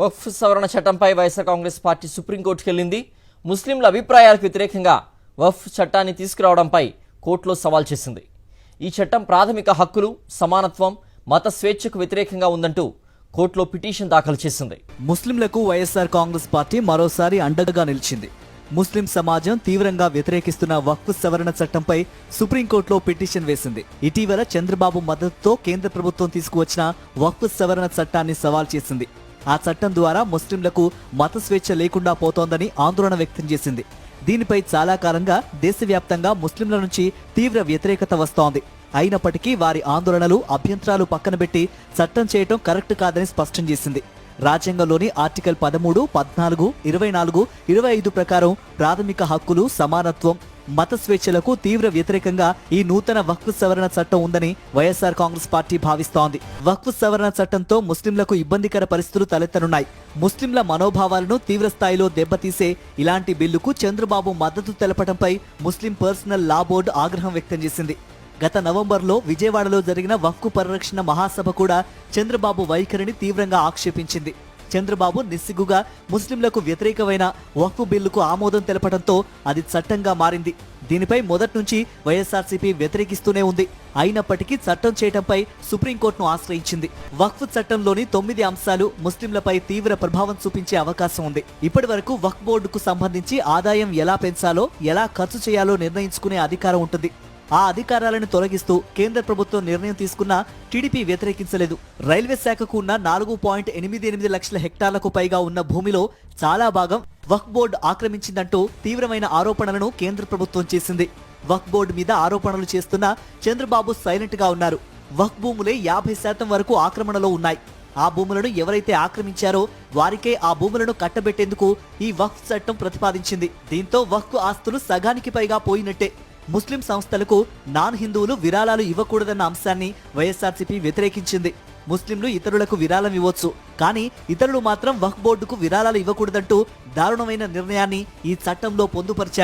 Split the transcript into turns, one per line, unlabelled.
వక్ఫ్ సవరణ చట్టంపై వైఎస్ఆర్ కాంగ్రెస్ పార్టీ సుప్రీంకోర్టుకు వెళ్లింది. ముస్లింల అభిప్రాయాలకు వ్యతిరేకంగా వక్ఫ్ చట్టాన్ని తీసుకురావడంపై కోర్టులో సవాల్ చేసింది. ఈ చట్టం ప్రాథమిక హక్కులు, సమానత్వం, మత స్వేచ్ఛకు వ్యతిరేకంగా ఉందంటూ కోర్టులో పిటిషన్ దాఖలు చేసింది.
ముస్లింలకు వైఎస్ఆర్ కాంగ్రెస్ పార్టీ మరోసారి అండగా నిలిచింది. ముస్లిం సమాజం తీవ్రంగా వ్యతిరేకిస్తున్న వక్ఫ్ సవరణ చట్టంపై సుప్రీంకోర్టులో పిటిషన్ వేసింది. ఇటీవల చంద్రబాబు మద్దతుతో కేంద్ర ప్రభుత్వం తీసుకువచ్చిన వక్ఫ్ సవరణ చట్టాన్ని సవాల్ చేసింది. ఆ చట్టం ద్వారా ముస్లింలకు మత స్వేచ్ఛ లేకుండా పోతోందని ఆందోళన వ్యక్తం చేసింది. దీనిపై చాలా కాలంగా దేశవ్యాప్తంగా ముస్లింల నుంచి తీవ్ర వ్యతిరేకత వస్తోంది. అయినప్పటికీ వారి ఆందోళనలు, అభ్యంతరాలు పక్కనబెట్టి చట్టం చేయటం కరెక్ట్ కాదని స్పష్టం చేసింది. రాజ్యాంగంలోని ఆర్టికల్ 13, 14, 24, 25 ప్రకారం ప్రాథమిక హక్కులు, సమానత్వం, మత స్వేచ్ఛలకు తీవ్ర వ్యతిరేకంగా ఈ నూతన వక్ఫ్ సవరణ చట్టం ఉందని వైఎస్ఆర్ కాంగ్రెస్ పార్టీ భావిస్తోంది. వక్ఫ్ సవరణ చట్టంతో ముస్లింలకు ఇబ్బందికర పరిస్థితులు తలెత్తనున్నాయి. ముస్లింల మనోభావాలను తీవ్ర స్థాయిలో దెబ్బతీసే ఇలాంటి బిల్లుకు చంద్రబాబు మద్దతు తెలపడంపై ముస్లిం పర్సనల్ లా బోర్డు ఆగ్రహం వ్యక్తం చేసింది. గత నవంబర్లో విజయవాడలో జరిగిన వక్ఫ్ పరిరక్షణ మహాసభ కూడా చంద్రబాబు వైఖరిని తీవ్రంగా ఆక్షేపించింది. చంద్రబాబు నిస్సిగ్గుగా ముస్లింలకు వ్యతిరేకమైన వక్ఫ్ బిల్లుకు ఆమోదం తెలపడంతో అది చట్టంగా మారింది. దీనిపై మొదటి నుంచి వైఎస్ఆర్సీపీ వ్యతిరేకిస్తూనే ఉంది. అయినప్పటికీ చట్టం చేయడంపై సుప్రీంకోర్టును ఆశ్రయించింది. వక్ఫ్ చట్టంలోని 9 అంశాలు ముస్లింలపై తీవ్ర ప్రభావం చూపించే అవకాశం ఉంది. ఇప్పటి వరకు వక్ఫ్ బోర్డుకు సంబంధించి ఆదాయం ఎలా పెంచాలో, ఎలా ఖర్చు చేయాలో నిర్ణయించుకునే అధికారం ఉంటుంది. ఆ అధికారాలను తొలగిస్తూ కేంద్ర ప్రభుత్వం నిర్ణయం తీసుకున్నా టీడీపీ వ్యతిరేకించలేదు. రైల్వే శాఖకు ఉన్న 4.88 లక్షల హెక్టార్లకు పైగా ఉన్న భూమిలో చాలా భాగం వక్ఫ్ బోర్డు ఆక్రమించిందంటూ తీవ్రమైన ఆరోపణలను కేంద్ర ప్రభుత్వం చేసింది. వక్ఫ్ బోర్డు మీద ఆరోపణలు చేస్తున్న చంద్రబాబు సైలెంట్ గా ఉన్నారు. వక్ఫ్ భూములే 50% వరకు ఆక్రమణలో ఉన్నాయి. ఆ భూములను ఎవరైతే ఆక్రమించారో వారికే ఆ భూములను కట్టబెట్టేందుకు ఈ వక్ఫ్ చట్టం ప్రతిపాదించింది. దీంతో వక్ఫ్ ఆస్తులు సగానికి పైగా పోయినట్టే. ముస్లిం సంస్థలకు నాన్ హిందువులు విరాళాలు ఇవ్వకూడదన్న అంశాన్ని వైఎస్ఆర్సీపీ వ్యతిరేకించింది. ముస్లింలు ఇతరులకు విరాళం ఇవ్వచ్చు, కానీ ఇతరులు మాత్రం వక్ఫ్ బోర్డుకు విరాళాలు ఇవ్వకూడదంటూ దారుణమైన నిర్ణయాన్ని ఈ చట్టంలో పొందుపరిచారు.